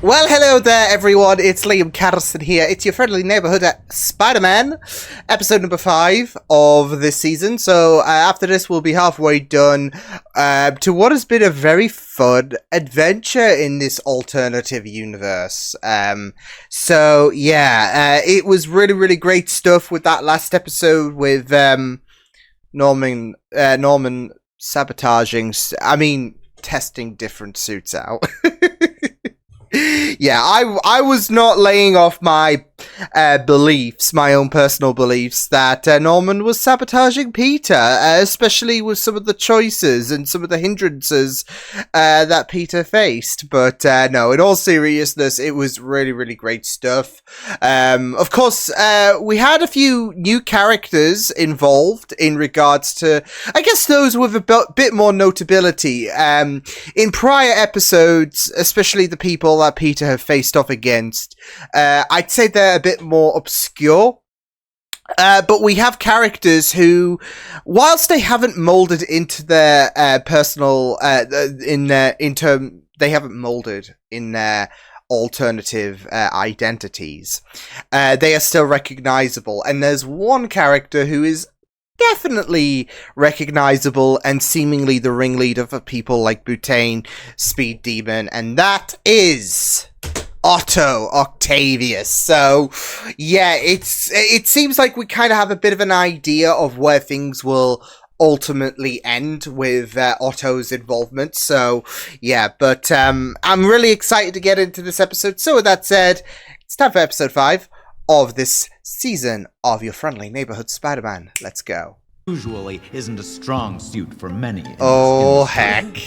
Well, hello there, everyone. It's Liam Catterson here. It's your friendly neighborhood Spider-Man, episode number 5 of this season. So after this, we'll be halfway done to what has been a very fun adventure in this alternative universe. So yeah, it was really, really great stuff with that last episode with Norman sabotaging. Testing different suits out. Yeah, I was not laying off my beliefs, my own personal beliefs, that Norman was sabotaging Peter, especially with some of the choices and some of the hindrances that Peter faced. But no, in all seriousness, it was really, really great stuff. Of course, we had a few new characters involved in regards to, I guess, those with a bit more notability. In prior episodes, especially the people that Peter have faced off against, I'd say they're a bit more obscure. But we have characters who, whilst they haven't molded into their personal, they haven't molded in their alternative identities, they are still recognizable. And there's one character who is definitely recognizable and seemingly the ringleader for people like Butane, Speed Demon, and that is Otto Octavius. So yeah, it seems like we kind of have a bit of an idea of where things will ultimately end with Otto's involvement. So yeah, but I'm really excited to get into this episode. So with that said, it's time for episode 5 of this season of your friendly neighborhood Spider-Man. Let's go. Usually isn't a strong suit for many. Oh, heck.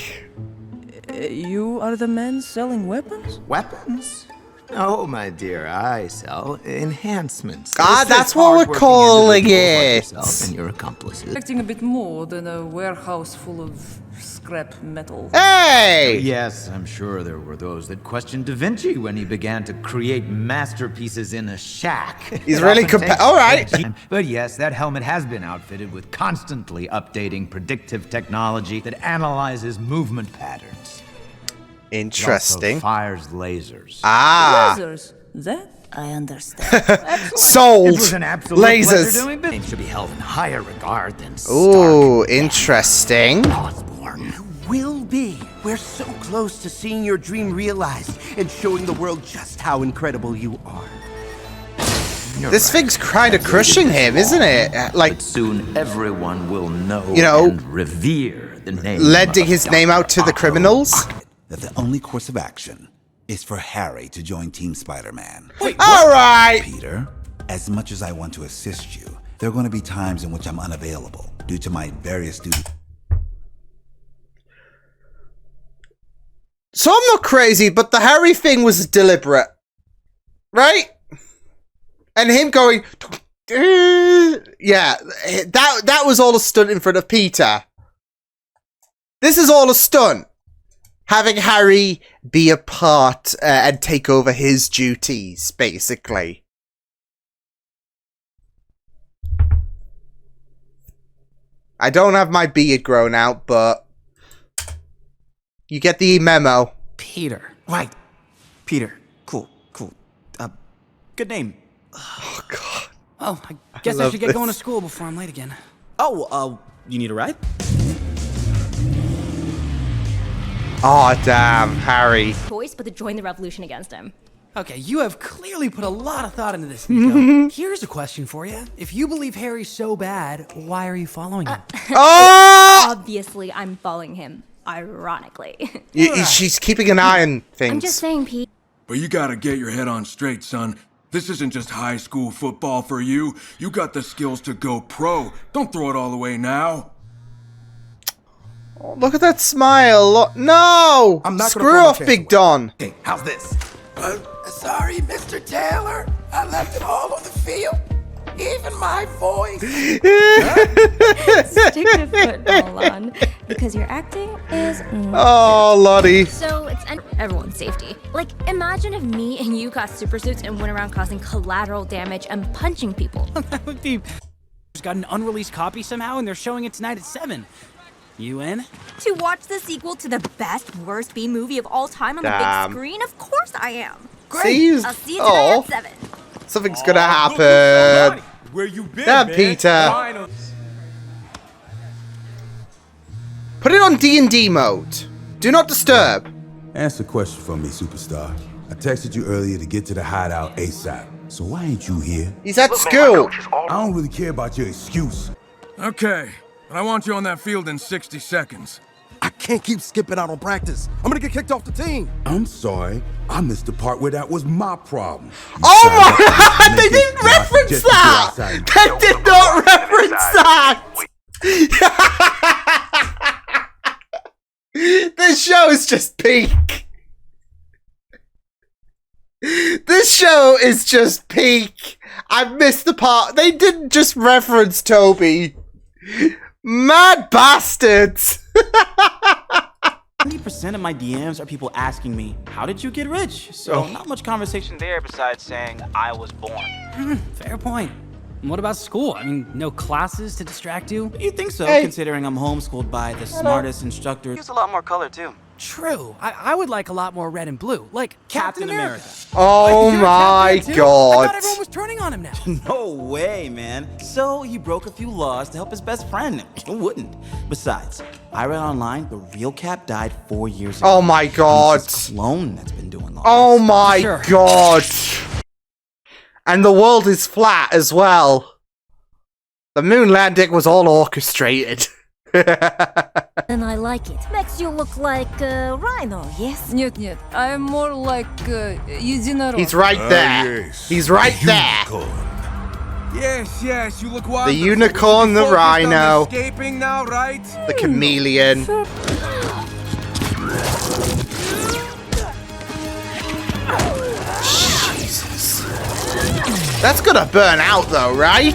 You are the man selling weapons? Weapons? Oh, my dear, I sell enhancements. That's what we're calling it. Yourself and your accomplices. Expecting a bit more than a warehouse full of scrap metal. Hey! Yes, I'm sure there were those that questioned Da Vinci when he began to create masterpieces in a shack. He's really all right. But yes, that helmet has been outfitted with constantly updating predictive technology that analyzes movement patterns. Interesting. It also fires lasers. Lasers. That I understand. Sold. It was an absolute pleasure Lasers. doing business. Names should be held in higher regard than Ooh, interesting. Osborn. You will be. We're so close to seeing your dream realized and showing the world just how incredible you are. This thing's kind of crushing him, isn't it? Like, But soon everyone will know, and revere the name. lending his name out to the criminals. That the only course of action is for Harry to join Team Spider-Man. All right. Peter, as much as I want to assist you, there are going to be times in which I'm unavailable due to my various duties. So I'm not crazy, but the Harry thing was deliberate, right? And him going, yeah, that was all a stunt in front of Peter. This is all a stunt. Having Harry be a part and take over his duties, basically. I don't have my beard grown out, but you get the memo. Peter. Right. Peter. Cool. Good name. Oh, God. Oh, I guess I should get going to school before I'm late again. Oh, you need a ride? Oh, damn, Harry. Choice but to join the revolution against him. Okay, you have clearly put a lot of thought into this, Nico. Here's a question for you. If you believe Harry's so bad, why are you following him? Obviously, I'm following him. Ironically. She's keeping an eye on things. I'm just saying, Pete. But you gotta get your head on straight, son. This isn't just high school football for you. You got the skills to go pro. Don't throw it all away now. Oh, look at that smile. No! I'm not Screw off, Big Don. Hey, how's this? Sorry, Mr. Taylor. I left it all on the field. Even my voice. Stick the football on, because your acting is Oh, Lottie. so it's everyone's safety. Like, imagine if me and you got super suits and went around causing collateral damage and punching people. That would be... Got an unreleased copy somehow, and they're showing it tonight at 7. You in? To watch the sequel to the best worst B movie of all time on the Damn. big screen? Of course I am. See, I'll see you today at 7. something's gonna happen. Where you been, Damn, man? Peter. Put it on D&D mode. Do not disturb. Answer a question for me, superstar. I texted you earlier to get to the hideout ASAP. So why ain't you here? He's at school. I don't really care about your excuse. Okay, but I want you on that field in 60 seconds. I can't keep skipping out on practice. I'm gonna get kicked off the team. I'm sorry. I missed the part where that was my problem. Oh my god! They didn't reference that! They did not reference that! This show is just peak. This show is just peak. I missed the part. They didn't just reference Toby. Mad bastards. 90% of my DMs are people asking me, how did you get rich? So not much conversation there besides saying I was born. Fair point. And what about school? I mean, no classes to distract you? You think so, Hey. considering I'm homeschooled by the smartest instructor. Use a lot more color, too. True. I would like a lot more red and blue. Like Captain America. Oh You're a my Captain too? I thought god. everyone was turning on him now. No way, man. So he broke a few laws to help his best friend. Who wouldn't? Besides, I read online the real Cap died 4 years ago. Oh my god. It's his clone that's been doing laws. Oh my Sure. god. And the world is flat as well. The moon landing was all orchestrated. And I like it. Makes you look like a rhino, yes? Нет, I'm more like единорог. He's right there. Yes. He's right there. Yes, you look wonderful. The unicorn, the Focused on rhino, escaping now, right? the chameleon. Jesus. That's gonna burn out though, right?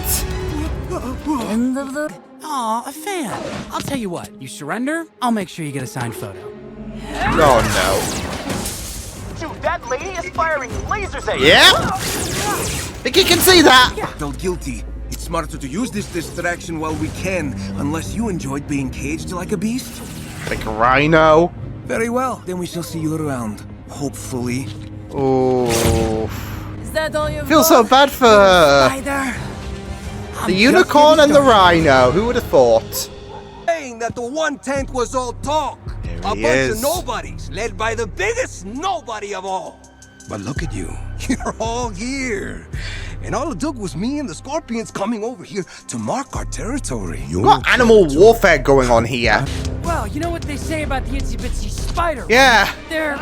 End of the... Aw, a fan. I'll tell you what, you surrender, I'll make sure you get a signed photo. Oh Dude, that lady is firing lasers at no. Yeah? Think you can see that? Felt guilty. It's smarter to use this distraction while we can, unless you enjoyed being caged like a beast. Like a rhino. Very well, then we shall see you around. Hopefully. Oh. Is that all you've Feel got? so bad for her. Either. The unicorn and the rhino. Who would have thought? Saying that the one tank was all talk. There A he bunch is. of nobodies, led by the biggest nobody of all. But look at you. You're all here. And all it took was me and the Scorpions coming over here to mark our territory. We've got animal warfare going on here. Well, you know what they say about the itsy bitsy spider? Yeah. They're...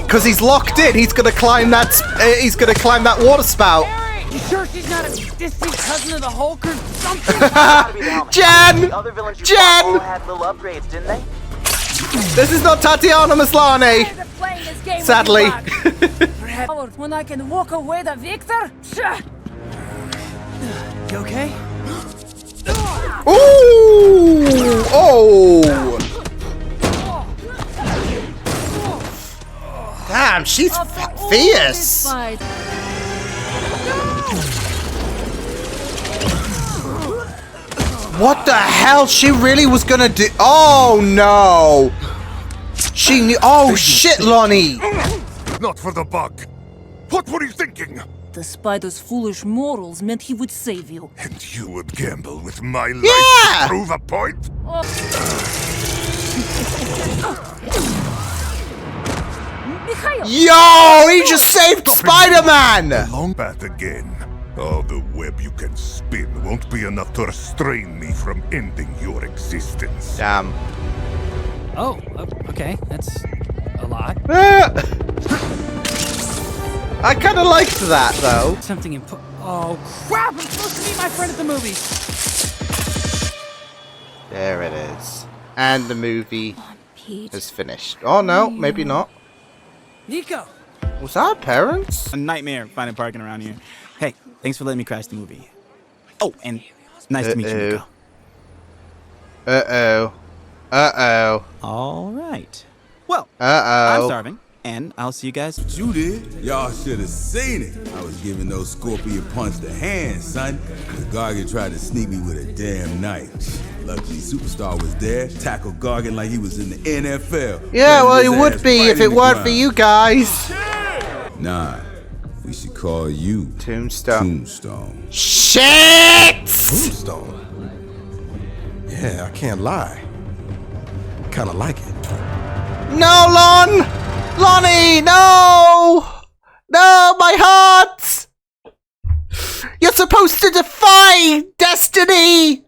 Cause he's locked in. He's gonna climb that. He's gonna climb that water spout. You sure she's not a distant cousin of the Hulk or something? Jen! The other villains you Jen! fought all had little upgrades, didn't they? This is not Tatiana Maslany. Sadly. When I can walk away the victor? You okay? Ooh! Oh! Damn, she's fierce. What the hell? She really was gonna do? Oh no! She knew. Oh shit, Lonnie! Not for the bug. What were you thinking? The spider's foolish morals meant he would save you. And you would gamble with my life Yeah! to prove a point? Yo, he just saved Spider-Man! Long path again. All the web you can spin won't be enough to restrain me from ending your existence. Damn. Oh, okay. That's a lot. I kind of liked that though. Something important. Oh, crap! I'm supposed to meet my friend at the movies. There it is. And the movie is finished. Oh no, maybe not. Nico! Was that our parents? A nightmare finding parking around here. Hey, thanks for letting me crash the movie. Oh, and nice to meet you, Nico. Uh-oh. Uh-oh. All right. Well, Uh-oh. I'm starving. And I'll see you guys. What you did? Y'all should have seen it. I was giving those scorpion punch to hand, son. The Gargan tried to sneak me with a damn knife. Luckily, Superstar was there, tackled Gargan like he was in the NFL. Yeah, well, it would be if it weren't for you guys. Nah, we should call you Tombstone. Shit! Tombstone? Yeah, I can't lie. Kinda like it. No, Lon! Lonnie, no! No, my heart! You're supposed to defy destiny!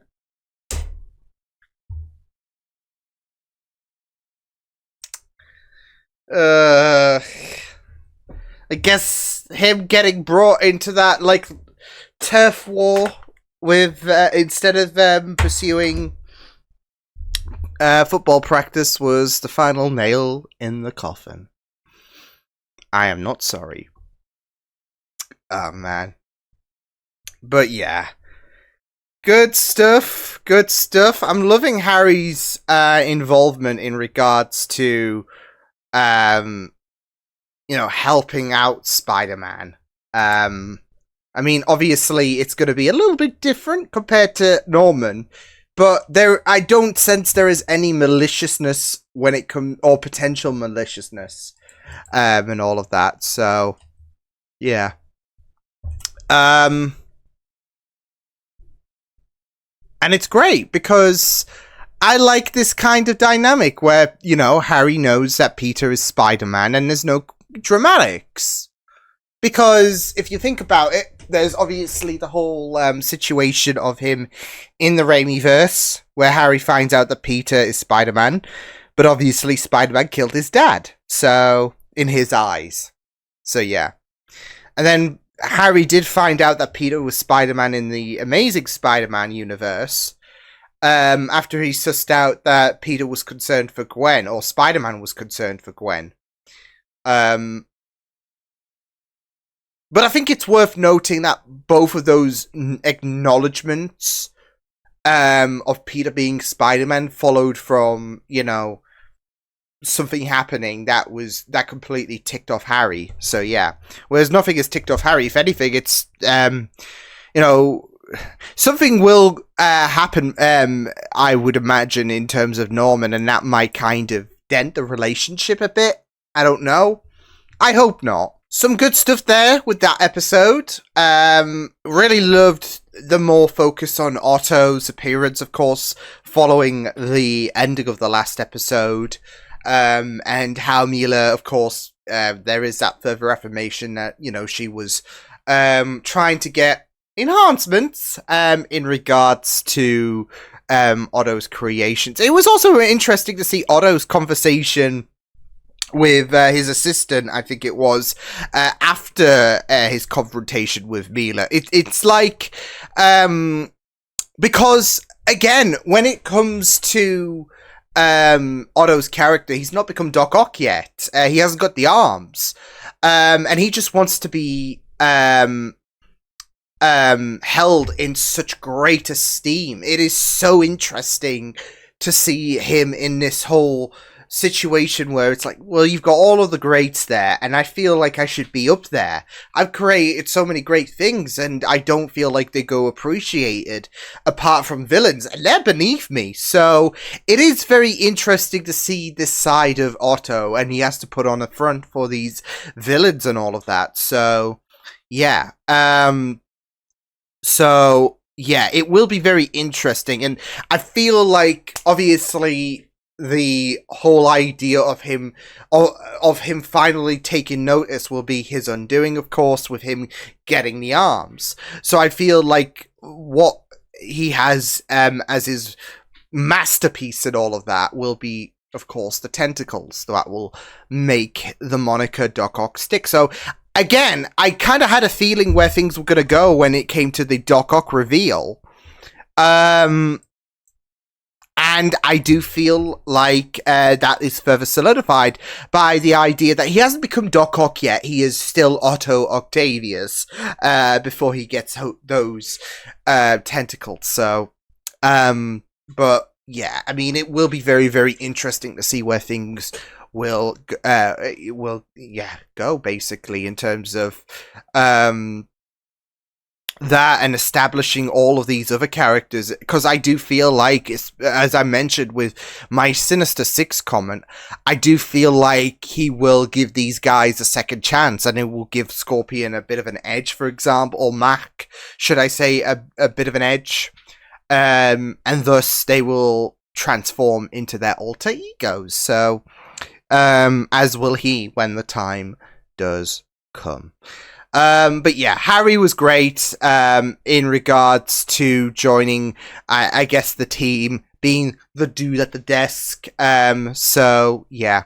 I guess him getting brought into that, like, turf war with, instead of them pursuing football practice was the final nail in the coffin. I am not sorry. Oh, man. But yeah. Good stuff. Good stuff. I'm loving Harry's involvement in regards to, helping out Spider-Man. I mean, obviously, it's going to be a little bit different compared to Norman. But I don't sense there is any maliciousness when it comes, or potential maliciousness, and all of that. So, yeah. And it's great because I like this kind of dynamic where, Harry knows that Peter is Spider-Man and there's no dramatics. Because if you think about it, there's obviously the whole situation of him in the Raimiverse, where Harry finds out that Peter is Spider-Man, but obviously Spider-Man killed his dad, so, in his eyes. So yeah. And then Harry did find out that Peter was Spider-Man in the Amazing Spider-Man universe, after he sussed out that Peter was concerned for Gwen, or Spider-Man was concerned for Gwen. But I think it's worth noting that both of those acknowledgements of Peter being Spider-Man followed from, something happening that completely ticked off Harry. So yeah. Whereas nothing has ticked off Harry. If anything, it's, something will happen, I would imagine, in terms of Norman, and that might kind of dent the relationship a bit. I don't know. I hope not. Some good stuff there with that episode. Really loved the more focus on Otto's appearance, of course, following the ending of the last episode. And how Mila, of course, there is that further affirmation that, she was trying to get enhancements in regards to Otto's creations. It was also interesting to see Otto's conversation with his assistant, I think it was, after his confrontation with Mila. It's like, because, again, when it comes to Otto's character, he's not become Doc Ock yet. He hasn't got the arms. And he just wants to be held in such great esteem. It is so interesting to see him in this whole situation where it's like, well, you've got all of the greats there, and I feel like I should be up there. I've created so many great things, and I don't feel like they go appreciated, apart from villains, and they're beneath me. So it is very interesting to see this side of Otto, and he has to put on a front for these villains and all of that. So yeah, it will be very interesting, and I feel like, obviously, the whole idea of him finally taking notice will be his undoing, of course, with him getting the arms. So I feel like what he has as his masterpiece and all of that will be, of course, the tentacles that will make the moniker Doc Ock stick. So again, I kind of had a feeling where things were going to go when it came to the Doc Ock reveal. And I do feel like that is further solidified by the idea that he hasn't become Doc Ock yet. He is still Otto Octavius before he gets those tentacles. So, but yeah, I mean, it will be very, very interesting to see where things will go basically in terms of that and establishing all of these other characters, because I do feel like, as I mentioned with my Sinister Six comment, I do feel like he will give these guys a second chance, and it will give Scorpion a bit of an edge, for example, or Mac, should I say, a bit of an edge, and thus they will transform into their alter egos. So, as will he when the time does come. But yeah, Harry was great in regards to joining, I guess, the team, being the dude at the desk. So yeah.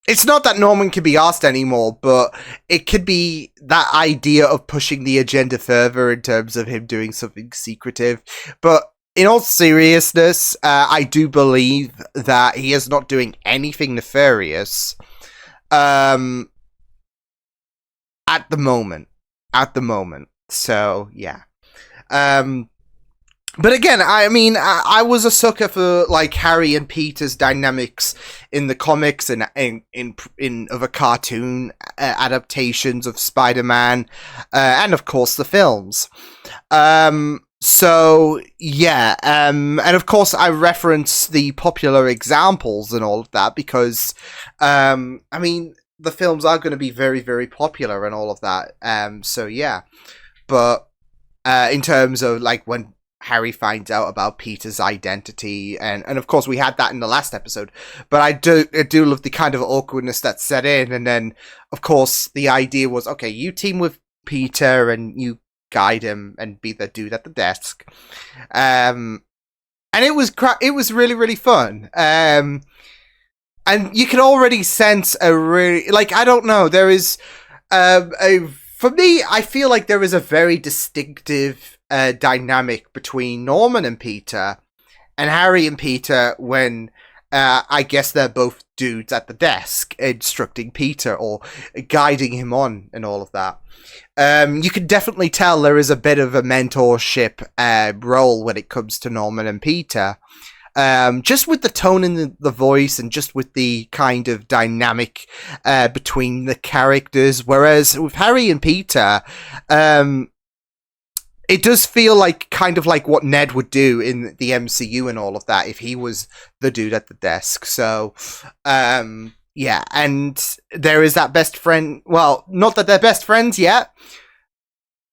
It's not that Norman can be asked anymore, but it could be that idea of pushing the agenda further in terms of him doing something secretive. But in all seriousness, I do believe that he is not doing anything nefarious. At the moment. So, yeah. But again, I mean, I was a sucker for, like, Harry and Peter's dynamics in the comics and in other cartoon adaptations of Spider-Man, and of course the films. So, yeah, and of course I reference the popular examples and all of that because, I mean, the films are going to be very, very popular and all of that. So yeah, but in terms of like when Harry finds out about Peter's identity, and of course we had that in the last episode. But I do love the kind of awkwardness that set in, and then of course the idea was, okay, you team with Peter and you guide him and be the dude at the desk. And it was really, really fun. And you can already sense a really, like, I don't know, there is, for me, I feel like there is a very distinctive dynamic between Norman and Peter, and Harry and Peter when, I guess they're both dudes at the desk, instructing Peter or guiding him on and all of that. You can definitely tell there is a bit of a mentorship role when it comes to Norman and Peter. Just with the tone in the voice and just with the kind of dynamic between the characters. Whereas with Harry and Peter, it does feel like kind of like what Ned would do in the MCU and all of that if he was the dude at the desk. So, yeah, and there is that best friend. Well, not that they're best friends yet,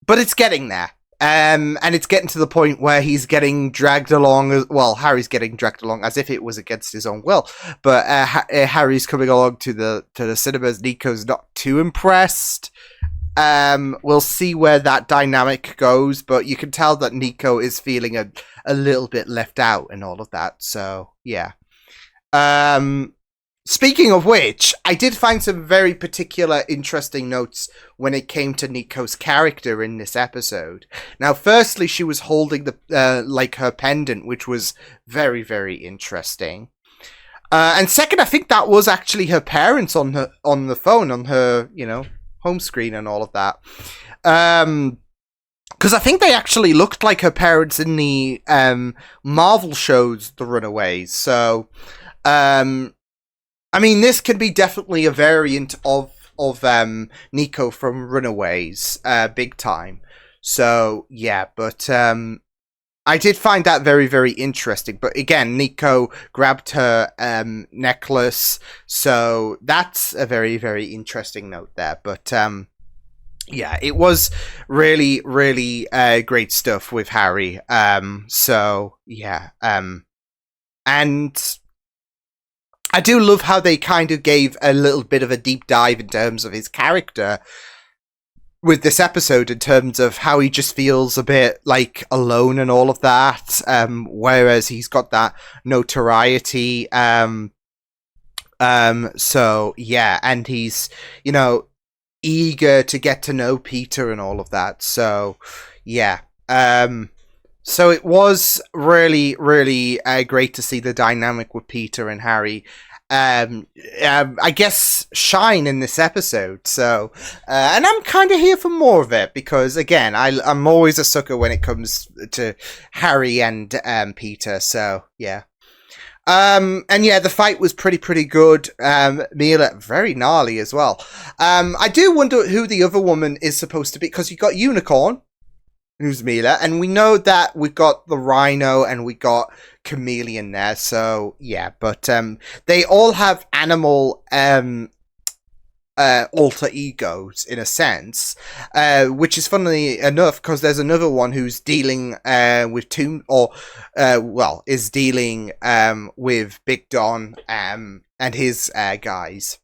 but it's getting there. And it's getting to the point where he's getting dragged along. Well, Harry's getting dragged along as if it was against his own will. But Harry's coming along to the cinemas. Nico's not too impressed. We'll see where that dynamic goes. But you can tell that Nico is feeling a little bit left out and all of that. So yeah. Speaking of which, I did find some very particular interesting notes when it came to Nico's character in this episode. Now, firstly, she was holding the like her pendant, which was very, very interesting. And second, I think that was actually her parents on the phone, on her, home screen and all of that. Because I think they actually looked like her parents in the Marvel shows, The Runaways. So, I mean, this can be definitely a variant of Nico from Runaways, big time. So, yeah, but I did find that very, very interesting. But again, Nico grabbed her necklace, so that's a very, very interesting note there. But yeah, it was really, really great stuff with Harry. So, yeah. And I do love how they kind of gave a little bit of a deep dive in terms of his character with this episode, in terms of how he just feels a bit like alone and all of that, whereas he's got that notoriety. So yeah, and he's, eager to get to know Peter and all of that. So yeah. So it was really, really great to see the dynamic with Peter and Harry, I guess, shine in this episode. So, and I'm kind of here for more of it because, again, I'm always a sucker when it comes to Harry and Peter. So, yeah. And yeah, the fight was pretty good. Mila, very gnarly as well. I do wonder who the other woman is supposed to be, because you got Unicorn, who's Mila, and we know that we've got the Rhino and we got Chameleon there, so yeah, but they all have animal alter egos in a sense, which is funnily enough because there's another one who's dealing with is dealing with Big Don and his guys.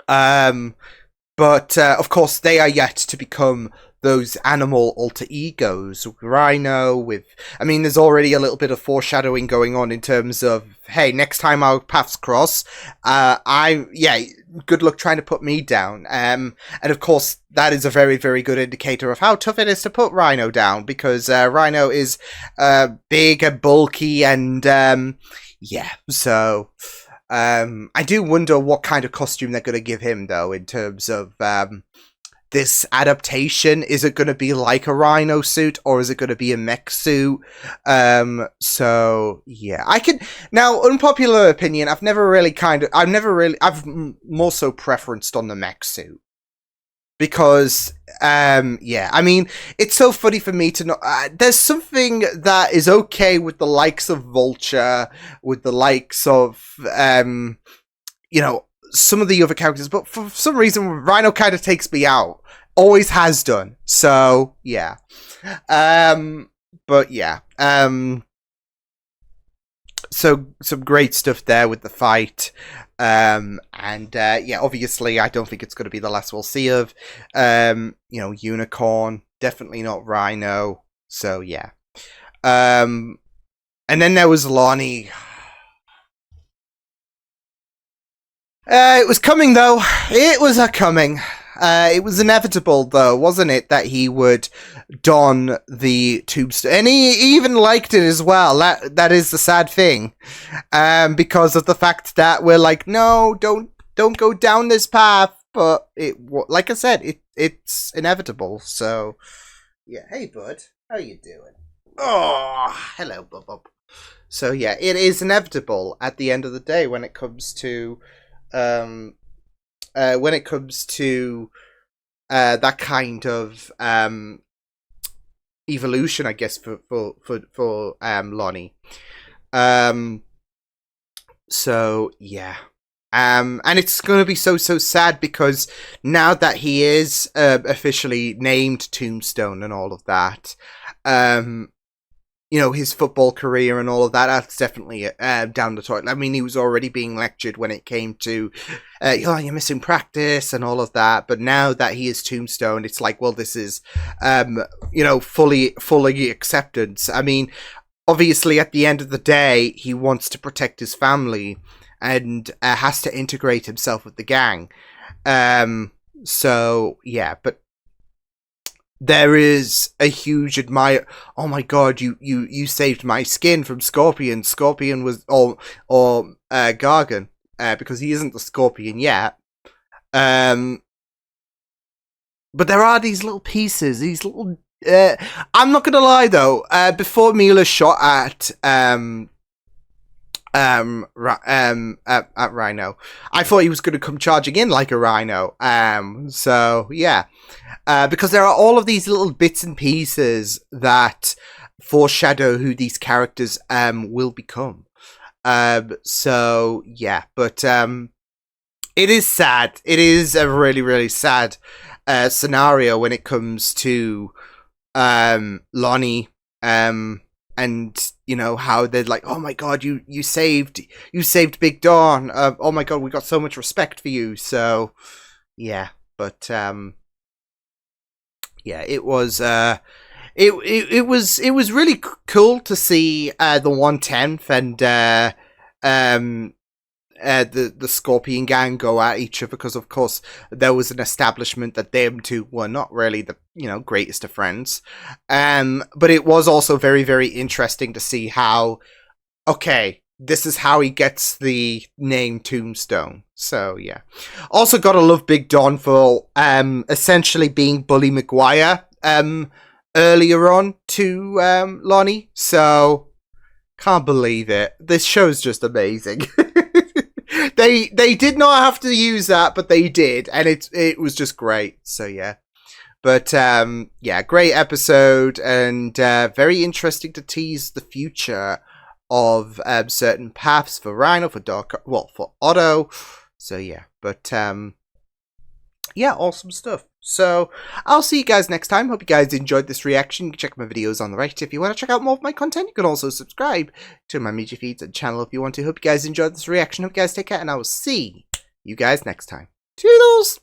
But of course they are yet to become those animal alter egos. Rhino there's already a little bit of foreshadowing going on in terms of, hey, next time our paths cross, good luck trying to put me down. And of course, that is a very, very good indicator of how tough it is to put Rhino down, because Rhino is big and bulky, and so I do wonder what kind of costume they're going to give him, though, in terms of this adaptation. Is it going to be like a Rhino suit, or is it going to be a mech suit? So yeah, now, unpopular opinion, I've more so preferenced on the mech suit, because it's so funny for me to know there's something that is okay with the likes of Vulture, with the likes of some of the other characters, but for some reason Rhino kind of takes me out. Always has done. So yeah. But yeah. So some great stuff there with the fight. Obviously I don't think it's going to be the last we'll see of Unicorn. Definitely not Rhino. So yeah. And then there was Lonnie. It was coming, though. It was coming. It was inevitable, though, wasn't it, that he would don the tombstone? And he even liked it as well. That is the sad thing. Because of the fact that we're like, no, don't go down this path. But like I said, it's inevitable. So yeah. Hey, bud, how you doing? Oh, hello, bub. So yeah, it is inevitable at the end of the day when it comes to that kind of evolution, I guess, for Lonnie. So yeah. And it's going to be so sad, because now that he is officially named Tombstone and all of that, his football career and all of that, that's definitely down the toilet. I mean, he was already being lectured when it came to, you're missing practice and all of that. But now that he is Tombstone, it's like, well, this is, fully acceptance. I mean, obviously, at the end of the day, he wants to protect his family and has to integrate himself with the gang. So, yeah, but there is a huge oh my god, you saved my skin from Scorpion. Scorpion was or Gargan, because he isn't the Scorpion yet. But there are these little pieces, these little I'm not gonna lie though, before Mila shot at Rhino, I thought he was going to come charging in like a Rhino. So yeah, because there are all of these little bits and pieces that foreshadow who these characters will become. So yeah, but it is sad. It is a really sad scenario when it comes to Lonnie. And how they're like, oh my god, you saved Big Dawn. Oh my god, we got so much respect for you. So yeah, but yeah, it was it was really cool to see the 1/10 and the Scorpion gang go at each other, because of course there was an establishment that them two were not really the greatest of friends. But it was also very, very interesting to see how, okay, this is how he gets the name Tombstone. So yeah, also gotta love Big Don for essentially being Bully Maguire earlier on to Lonnie. So Can't believe it. This show's just amazing. They did not have to use that, but they did, and it was just great. So yeah. But yeah, great episode, and very interesting to tease the future of certain paths for Rhino, for for Otto. So yeah, but yeah, awesome stuff. So I'll see you guys next time. Hope you guys enjoyed this reaction. You can check my videos on the right. If you want to check out more of my content, you can also subscribe to my media feeds and channel if you want to. Hope you guys enjoyed this reaction. Hope you guys take care, and I will see you guys next time. Toodles!